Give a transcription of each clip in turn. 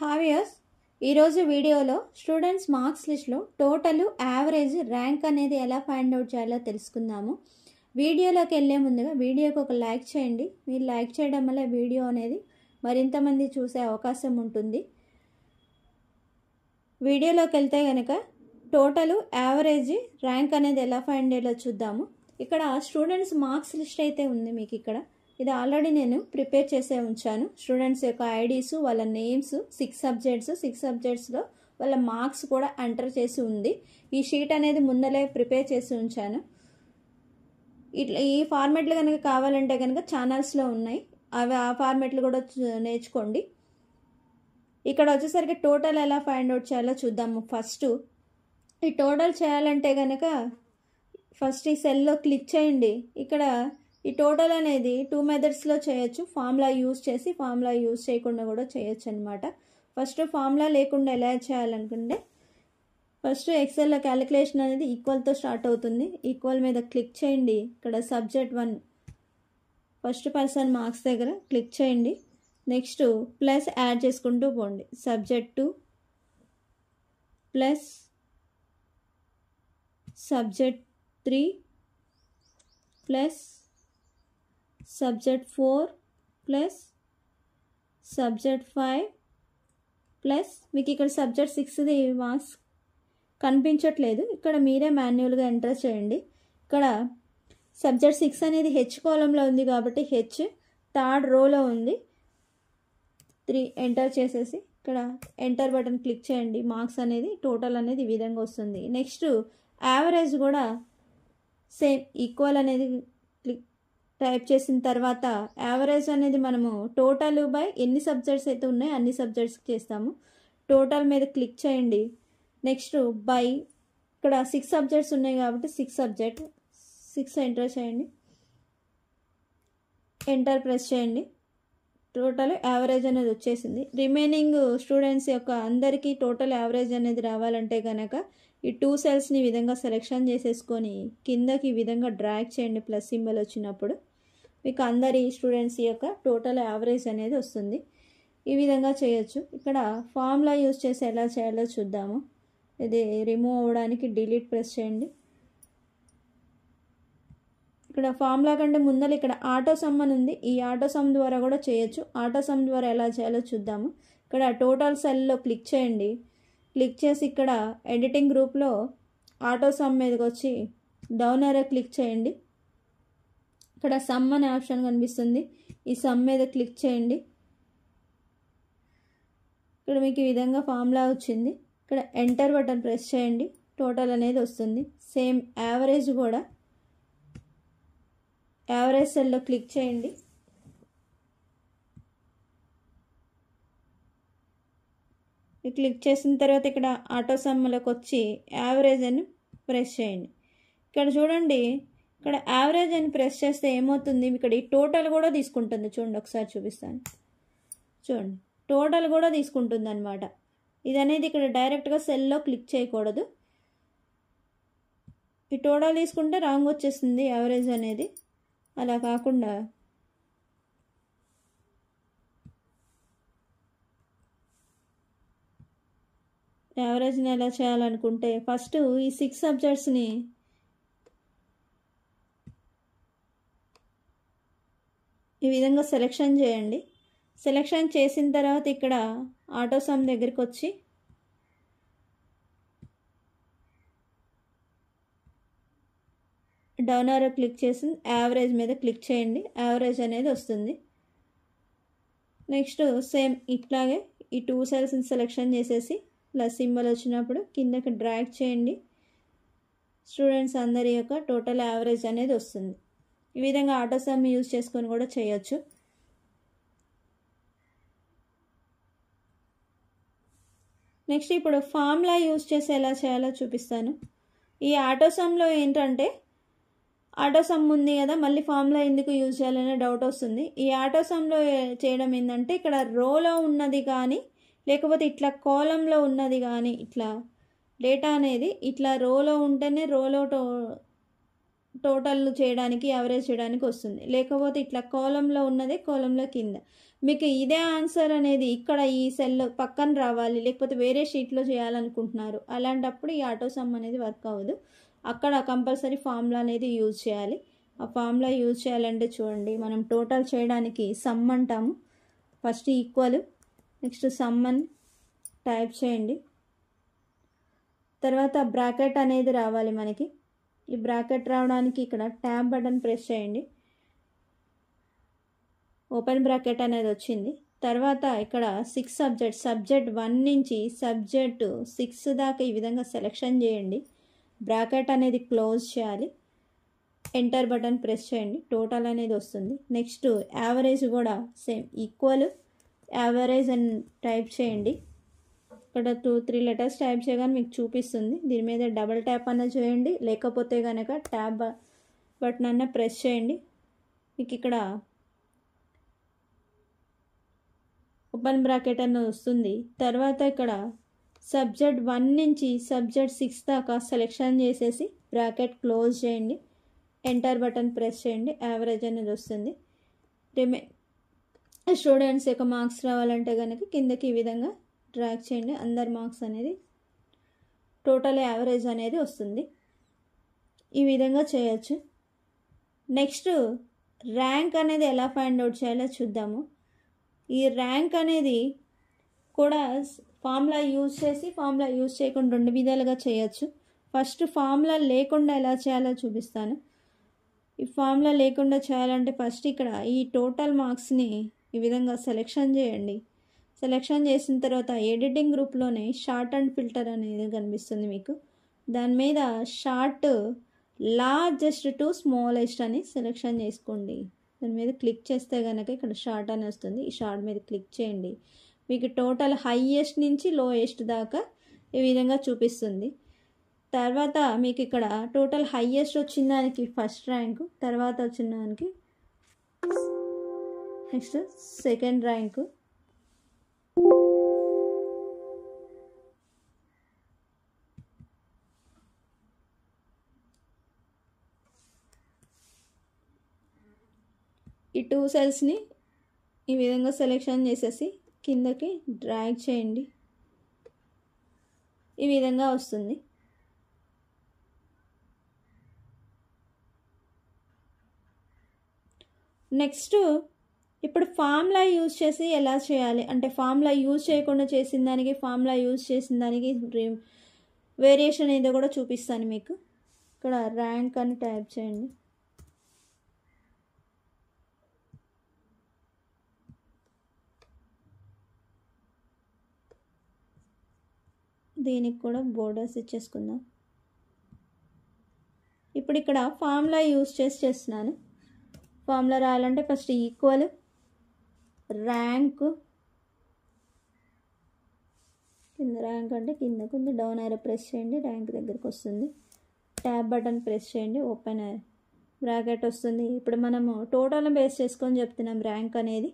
హావియర్స్ ఈరోజు వీడియోలో students marks లిస్ట్లో టోటల్ యావరేజ్ ర్యాంక్ అనేది ఎలా ఫైండ్ అవుట్ చేయాలో తెలుసుకుందాము. వీడియోలోకి వెళ్ళే ముందుగా వీడియోకి ఒక లైక్ చేయండి. మీరు లైక్ చేయడం వల్ల వీడియో అనేది మరింతమంది చూసే అవకాశం ఉంటుంది. వీడియోలోకి వెళ్తే కనుక టోటల్ యావరేజ్ ర్యాంక్ అనేది ఎలా ఫైండ్ అయ్యేలో చూద్దాము. ఇక్కడ స్టూడెంట్స్ మార్క్స్ లిస్ట్ అయితే ఉంది మీకు. ఇక్కడ ఇది ఆల్రెడీ నేను ప్రిపేర్ చేసే ఉంచాను. స్టూడెంట్స్ యొక్క ఐడీస్, వాళ్ళ నేమ్స్, 6 సబ్జెక్ట్స్లో వాళ్ళ మార్క్స్ కూడా ఎంటర్ చేసి ఉంది. ఈ షీట్ అనేది ముందలే ప్రిపేర్ చేసి ఉంచాను. ఇట్లా ఈ ఫార్మాట్లు కనుక కావాలంటే కనుక ఛానల్స్లో ఉన్నాయి, అవి ఆ ఫార్మాట్లు కూడా నేర్చుకోండి. ఇక్కడ వచ్చేసరికి టోటల్ ఎలా ఫైండ్ అవుట్ చేయాలో చూద్దాము. ఫస్ట్ ఈ టోటల్ చేయాలంటే కనుక ఫస్ట్ ఈ సెల్లో క్లిక్ చేయండి. ఇక్కడ ఈ టోటల్ అనేది 2 మెథడ్స్లో చేయొచ్చు. ఫార్ములా యూజ్ చేసి, ఫార్ములా యూజ్ చేయకుండా కూడా చేయొచ్చు అనమాట. ఫస్ట్ ఫార్ములా లేకుండా ఎలా చేయాలనుకుంటే ఫస్ట్ ఎక్సెల్లో క్యాలిక్యులేషన్ అనేది ఈక్వల్తో స్టార్ట్ అవుతుంది. ఈక్వల్ మీద క్లిక్ చేయండి. ఇక్కడ సబ్జెక్ట్ 1 ఫస్ట్ పర్సన్ మార్క్స్ దగ్గర క్లిక్ చేయండి. నెక్స్ట్ ప్లస్ యాడ్ చేసుకుంటూ పోండి. Subject 2 plus subject 3 plus subject 4 plus subject 5 plus మీకు ఇక్కడ సబ్జెక్ట్ 6ది మార్క్స్ కనిపించట్లేదు, ఇక్కడ మీరే మాన్యువల్గా ఎంటర్ చేయండి. ఇక్కడ సబ్జెక్ట్ 6 అనేది హెచ్ కాలంలో ఉంది కాబట్టి హెచ్ థర్డ్ రోలో ఉంది. 3 ఎంటర్ చేసేసి ఇక్కడ ఎంటర్ బటన్ క్లిక్ చేయండి. మార్క్స్ అనేది టోటల్ అనేది ఈ విధంగా వస్తుంది. నెక్స్ట్ యావరేజ్ కూడా సేమ్ ఈక్వల్ అనేది టైప్ చేసిన తర్వాత యావరేజ్ అనేది మనము టోటల్ బై ఎన్ని సబ్జెక్ట్స్ అయితే ఉన్నాయో అన్ని సబ్జెక్ట్స్కి చేస్తాము. టోటల్ మీద క్లిక్ చేయండి. నెక్స్ట్ బై ఇక్కడ 6 సబ్జెక్ట్స్ ఉన్నాయి కాబట్టి 6 ఎంటర్ చేయండి. ఎంటర్ ప్రెస్ చేయండి. టోటల్ యావరేజ్ అనేది వచ్చేసింది. రిమైనింగ్ స్టూడెంట్స్ యొక్క అందరికీ టోటల్ యావరేజ్ అనేది రావాలంటే కనుక ఈ 2 సెల్స్ని ఈ విధంగా సెలెక్షన్ చేసేసుకొని కిందకి ఈ విధంగా డ్రాగ్ చేయండి. ప్లస్ సింబల్ వచ్చినప్పుడు మీకు అందరి స్టూడెంట్స్ యొక్క టోటల్ యావరేజ్ అనేది వస్తుంది. ఈ విధంగా చేయొచ్చు. ఇక్కడ ఫార్ములా యూజ్ చేసి ఎలా చేయాలో చూద్దాము. ఇది రిమూవ్ అవ్వడానికి డిలీట్ ప్రెస్ చేయండి. ఇక్కడ ఫార్ములా కంటే ముందర ఇక్కడ ఆటో సమ్ అని ఉంది. ఈ ఆటో సమ్ ద్వారా కూడా చేయొచ్చు. ఆటో సమ్ ద్వారా ఎలా చేయాలో చూద్దాము. ఇక్కడ టోటల్ సెల్లో క్లిక్ చేయండి. క్లిక్ చేసి ఇక్కడ ఎడిటింగ్ గ్రూప్లో ఆటో సమ్ మీదకి వచ్చి డౌన్ ఏరో క్లిక్ చేయండి. ఇక్కడ సమ్ అనే ఆప్షన్ కనిపిస్తుంది. ఈ సమ్ మీద క్లిక్ చేయండి. ఇక్కడ మీకు ఈ విధంగా ఫార్ములా వచ్చింది. ఇక్కడ ఎంటర్ బటన్ ప్రెస్ చేయండి. టోటల్ అనేది వస్తుంది. సేమ్ యావరేజ్ కూడా యావరేజ్ సెల్లో క్లిక్ చేయండి. క్లిక్ చేసిన తర్వాత ఇక్కడ ఆటో సమ్లోకి వచ్చి యావరేజ్ అని ప్రెస్ చేయండి. ఇక్కడ చూడండి, ఇక్కడ యావరేజ్ అని ప్రెస్ చేస్తే ఏమవుతుంది, ఇక్కడ ఈ టోటల్ కూడా తీసుకుంటుంది. చూడండి, ఒకసారి చూపిస్తాను. చూడండి, టోటల్ కూడా తీసుకుంటుంది అనమాట. ఇది అనేది ఇక్కడ డైరెక్ట్గా సెల్లో క్లిక్ చేయకూడదు. ఈ టోటల్ తీసుకుంటే రాంగ్ వచ్చేస్తుంది యావరేజ్ అనేది. అలా కాకుండా యావరేజ్ని ఎలా చేయాలనుకుంటే ఫస్ట్ ఈ 6 సబ్జెక్ట్స్ని ఈ విధంగా సెలెక్షన్ చేయండి. సెలెక్షన్ చేసిన తర్వాత ఇక్కడ ఆటో సమ్ దగ్గరికి వచ్చి డౌన్ ఆరో క్లిక్ చేసి యావరేజ్ మీద క్లిక్ చేయండి. యావరేజ్ అనేది వస్తుంది. నెక్స్ట్ సేమ్ ఇట్లాగే ఈ 2 సెల్స్ని సెలెక్షన్ చేసేసి ప్లస్ సింబల్ వచ్చినప్పుడు కిందకి డ్రాగ్ చేయండి. స్టూడెంట్స్ అందరి యొక్క టోటల్ యావరేజ్ అనేది వస్తుంది. ఈ విధంగా ఆటో సమ్ యూజ్ చేసుకొని కూడా చేయొచ్చు. నెక్స్ట్ ఇప్పుడు ఫార్ములా యూజ్ చేసి ఎలా చేయాలో చూపిస్తాను. ఈ ఆటో సమ్లో ఏంటంటే ఆటో సమ్ ఉంది కదా, మళ్ళీ ఫార్ములా ఎందుకు యూజ్ చేయాలనే డౌట్ వస్తుంది. ఈ ఆటో సమ్లో చేయడం ఏంటంటే ఇక్కడ రోలో ఉన్నది కానీ లేకపోతే ఇట్లా కాలంలో ఉన్నది కానీ ఇట్లా డేటా అనేది ఇట్లా రోలో ఉంటేనే రోలో టోటల్ చేయడానికి యావరేజ్ చేయడానికి వస్తుంది. లేకపోతే ఇట్లా కాలంలో ఉన్నదే కాలంలో కింద. మీకు ఇదే ఆన్సర్ అనేది ఇక్కడ ఈ సెల్ పక్కన రావాలి, లేకపోతే వేరే షీట్లో చేయాలనుకుంటున్నారు, అలాంటప్పుడు ఈ ఆటో సమ్ అనేది వర్క్ అవ్వదు. అక్కడ కంపల్సరీ ఫార్ములా అనేది యూజ్ చేయాలి. ఆ ఫార్ములా యూజ్ చేయాలంటే చూడండి, మనం టోటల్ చేయడానికి సమ్ అంటాము. ఫస్ట్ ఈక్వల్, నెక్స్ట్ సమ్ అని టైప్ చేయండి. తర్వాత బ్రాకెట్ అనేది రావాలి మనకి. ఈ బ్రాకెట్ రావడానికి ఇక్కడ ట్యాబ్ బటన్ ప్రెస్ చేయండి. ఓపెన్ బ్రాకెట్ అనేది వచ్చింది. తర్వాత ఇక్కడ 6 సబ్జెక్ట్ 1 నుంచి సబ్జెక్ట్ 6 దాకా ఈ విధంగా సెలెక్షన్ చేయండి. బ్రాకెట్ అనేది క్లోజ్ చేయాలి. ఎంటర్ బటన్ ప్రెస్ చేయండి. టోటల్ అనేది వస్తుంది. నెక్స్ట్ యావరేజ్ కూడా సేమ్ ఈక్వల్ యావరేజ్ అని టైప్ చేయండి. ఇక్కడ 2-3 లెటర్స్ టైప్ చేయగానే మీకు చూపిస్తుంది. దీని మీద డబుల్ ట్యాప్ అన్న చేయండి, లేకపోతే కనుక ట్యాబ్ బటన్ అన్న ప్రెస్ చేయండి. మీకు ఇక్కడ ఓపెన్ బ్రాకెట్ అన్న వస్తుంది. తర్వాత ఇక్కడ సబ్జెక్ట్ 1 నుంచి సబ్జెక్ట్ 6 దాకా సెలెక్షన్ చేసేసి బ్రాకెట్ క్లోజ్ చేయండి. ఎంటర్ బటన్ ప్రెస్ చేయండి. యావరేజ్ అనేది వస్తుంది. స్టూడెంట్స్ యొక్క మార్క్స్ రావాలంటే కనుక కిందకి ఈ విధంగా డ్రాగ్ చేయండి. అందరి మార్క్స్ అనేది టోటల్ యావరేజ్ అనేది వస్తుంది. ఈ విధంగా చేయొచ్చు. నెక్స్ట్ ర్యాంక్ అనేది ఎలా ఫైండ్ అవుట్ చేయాలో చూద్దాము. ఈ ర్యాంక్ అనేది కూడా ఫార్ములా యూజ్ చేసి, ఫార్ములా యూజ్ చేయకుండా 2 విధాలుగా చేయొచ్చు. ఫస్ట్ ఫార్ములా లేకుండా ఎలా చేయాలో చూపిస్తాను. ఈ ఫార్ములా లేకుండా చేయాలంటే ఫస్ట్ ఇక్కడ ఈ టోటల్ మార్క్స్ని ఈ విధంగా సెలెక్షన్ చేయండి. సెలెక్షన్ చేసిన తర్వాత ఎడిటింగ్ గ్రూప్లోనే షార్ట్ అండ్ ఫిల్టర్ అనేది కనిపిస్తుంది మీకు. దాని మీద షార్ట్ లార్జెస్ట్ టు స్మాలెస్ట్ అని సెలెక్షన్ చేసుకోండి. దాని మీద క్లిక్ చేస్తే కనుక ఇక్కడ షార్ట్ అని వస్తుంది. ఈ షార్ట్ మీద క్లిక్ చేయండి. మీకు టోటల్ హైయెస్ట్ నుంచి లోయెస్ట్ దాకా ఈ విధంగా చూపిస్తుంది. తర్వాత మీకు ఇక్కడ టోటల్ హైయెస్ట్ వచ్చిన దానికి ఫస్ట్ ర్యాంకు, తర్వాత వచ్చిన దానికి నెక్స్ట్ సెకండ్ ర్యాంకు, ఈ 2 సెల్స్ని ఈ విధంగా సెలెక్షన్ చేసేసి కిందకి డ్రాగ్ చేయండి. ఈ విధంగా వస్తుంది. నెక్స్ట్ ఇప్పుడు ఫార్ములా యూజ్ చేసి ఎలా చేయాలి అంటే, ఫార్ములా యూజ్ చేయకుండా చేసిన దానికి, ఫార్ములా యూజ్ చేసిన దానికి వేరియేషన్ ఏదో కూడా చూపిస్తాను మీకు. ఇక్కడ ర్యాంక్ అని టైప్ చేయండి. దీనికి కూడా బోర్డర్స్ ఇచ్చేసుకుందాం. ఇప్పుడు ఇక్కడ ఫార్ములా యూజ్ చేస్తున్నాను. ఫార్ములా రాయాలంటే ఫస్ట్ ఈక్వల్ ర్యాంక్, కింద ర్యాంక్ అంటే కిందకు ఉంది, డౌన్ యారో ప్రెస్ చేయండి, ర్యాంక్ దగ్గరికి వస్తుంది. ట్యాబ్ బటన్ ప్రెస్ చేయండి, ఓపెన్ బ్రాకెట్ వస్తుంది. ఇప్పుడు మనము టోటల్ బేస్ చేసుకొని చెప్తున్నాం ర్యాంక్ అనేది.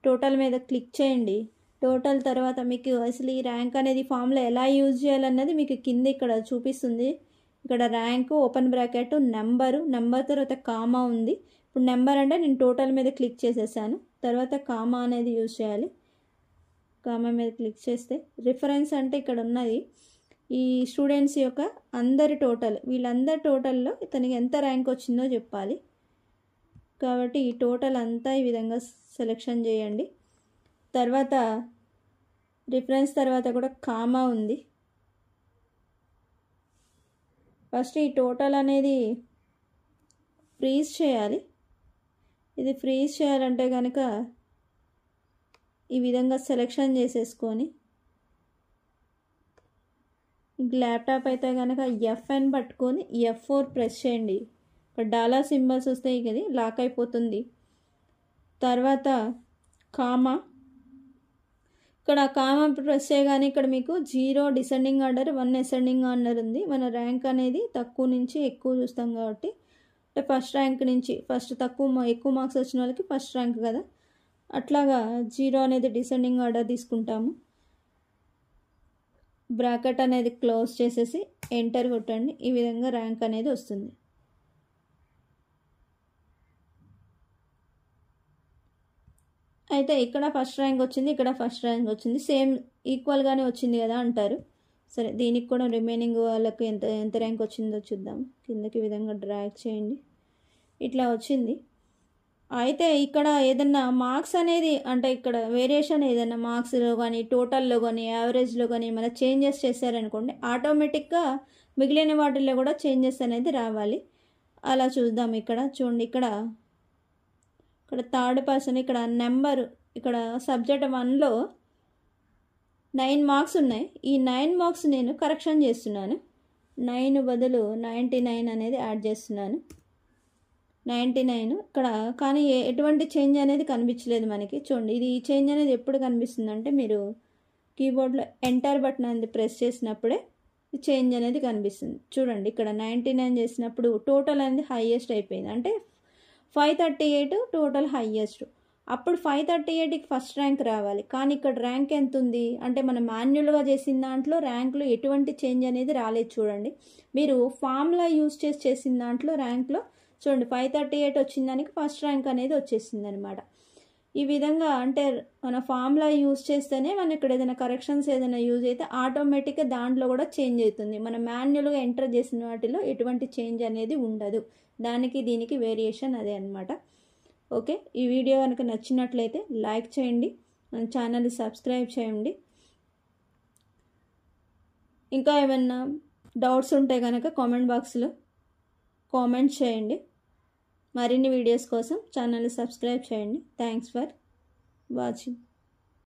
టోటల్ మీద క్లిక్ చేయండి. టోటల్ తర్వాత మీకు అసలు ఈ ర్యాంక్ అనేది ఫార్ములా ఎలా యూజ్ చేయాలన్నది మీకు కింద ఇక్కడ చూపిస్తుంది. ఇక్కడ ర్యాంకు, ఓపెన్ బ్రాకెట్, నెంబర్ తర్వాత కామా ఉంది. ఇప్పుడు నెంబర్ అంటే నేను టోటల్ మీద క్లిక్ చేసేసాను. తర్వాత కామా అనేది యూజ్ చేయాలి. కామా మీద క్లిక్ చేస్తే రిఫరెన్స్ అంటే ఇక్కడ ఉన్నది ఈ స్టూడెంట్స్ యొక్క అందరి టోటల్, వీళ్ళందరి టోటల్లో ఇతనికి ఎంత ర్యాంక్ వచ్చిందో చెప్పాలి. కాబట్టి ఈ టోటల్ అంతా ఈ విధంగా సెలెక్షన్ చేయండి. తర్వాత రిఫరెన్స్ తర్వాత కూడా కామా ఉంది. ఫస్ట్ ఈ టోటల్ అనేది ఫ్రీజ్ చేయాలి. ఇది ఫ్రీజ్ చేయాలంటే కనుక ఈ విధంగా సెలెక్షన్ చేసేసుకొని, ల్యాప్టాప్ అయితే కనుక F9 పట్టుకొని F4 ప్రెస్ చేయండి. ఇక్కడ డాలర్ సింబల్స్ వస్తాయి, ఇది లాక్ అయిపోతుంది. తర్వాత కామా, ఇక్కడ కామా ప్రెస్ చేయగానే ఇక్కడ మీకు 0 డిసెండింగ్ ఆర్డర్, 1 అసెండింగ్ ఆర్డర్ ఉంది. మన ర్యాంక్ అనేది తక్కువ నుంచి ఎక్కువ చూస్తాం కాబట్టి, అంటే ఫస్ట్ ర్యాంక్ నుంచి ఎక్కువ మార్క్స్ వచ్చిన వాళ్ళకి ఫస్ట్ ర్యాంక్ కదా, అట్లాగా 0 అనేది డిసెండింగ్ ఆర్డర్ తీసుకుంటాము. బ్రాకెట్ అనేది క్లోజ్ చేసేసి ఎంటర్ కొట్టండి. ఈ విధంగా ర్యాంక్ అనేది వస్తుంది. అయితే ఇక్కడ ఫస్ట్ ర్యాంక్ వచ్చింది, ఇక్కడ ఫస్ట్ ర్యాంక్ వచ్చింది, సేమ్ ఈక్వల్గానే వచ్చింది కదా అంటారు. సరే, దీనికి కూడా రిమైనింగ్ వాళ్ళకి ఎంత ఎంత ర్యాంక్ వచ్చిందో చూద్దాం. కిందకి విధంగా డ్రాగ్ చేయండి, ఇట్లా వచ్చింది. అయితే ఇక్కడ ఏదన్నా మార్క్స్ అనేది అంటే ఇక్కడ వేరియేషన్ ఏదన్నా మార్క్స్లో కానీ టోటల్లో కానీ యావరేజ్లో కానీ ఏమైనా చేంజెస్ చేశారనుకోండి, ఆటోమేటిక్గా మిగిలిన వాటిల్లో కూడా చేంజెస్ అనేది రావాలి. అలా చూద్దాం. ఇక్కడ చూడండి, ఇక్కడ థర్డ్ పర్సన్ ఇక్కడ నెంబర్ ఇక్కడ సబ్జెక్ట్ 1లో 9 మార్క్స్ ఉన్నాయి. ఈ 9 మార్క్స్ నేను కరెక్షన్ చేస్తున్నాను. 9 బదులు 99 అనేది యాడ్ చేస్తున్నాను. 99 ఇక్కడ కానీ ఎటువంటి చేంజ్ అనేది కనిపించలేదు మనకి. చూడండి, ఇది ఈ చేంజ్ అనేది ఎప్పుడు కనిపిస్తుందంటే మీరు కీబోర్డ్లో ఎంటర్ బటన్ అనేది ప్రెస్ చేసినప్పుడే ఈ చేంజ్ అనేది కనిపిస్తుంది. చూడండి, ఇక్కడ 99 చేసినప్పుడు టోటల్ అనేది హైయెస్ట్ అయిపోయింది, అంటే 538 టోటల్ హైయెస్ట్. అప్పుడు 538కి ఫస్ట్ ర్యాంక్ రావాలి, కానీ ఇక్కడ ర్యాంక్ ఎంత ఉంది అంటే మనం మాన్యువల్గా చేసిన దాంట్లో ర్యాంక్లో ఎటువంటి చేంజ్ అనేది రాలేదు. చూడండి, మీరు ఫార్ములా యూజ్ చేసిన దాంట్లో ర్యాంక్లో చూడండి 538 వచ్చిన దానికి ఫస్ట్ ర్యాంక్ అనేది వచ్చేసింది అనమాట. ఈ విధంగా అంటే మన ఫార్ములా యూజ్ చేస్తేనే మనం ఇక్కడ ఏదైనా కరెక్షన్స్ ఏదైనా యూజ్ అయితే ఆటోమేటిక్గా దాంట్లో కూడా చేంజ్ అవుతుంది. మనం మాన్యువల్గా ఎంటర్ చేసిన వాటిలో ఎటువంటి చేంజ్ అనేది ఉండదు. దానికి దీనికి వేరియేషన్ అదే అనమాట. ఓకే, ఈ వీడియో కనుక నచ్చినట్లయితే లైక్ చేయండి, మన ఛానల్ని సబ్స్క్రైబ్ చేయండి. ఇంకా ఏమైనా డౌట్స్ ఉంటే కనుక కామెంట్ బాక్స్లో కామెంట్ చేయండి. మరిన్ని వీడియోస్ కోసం ఛానల్ని సబ్స్క్రైబ్ చేయండి. Thanks for watching.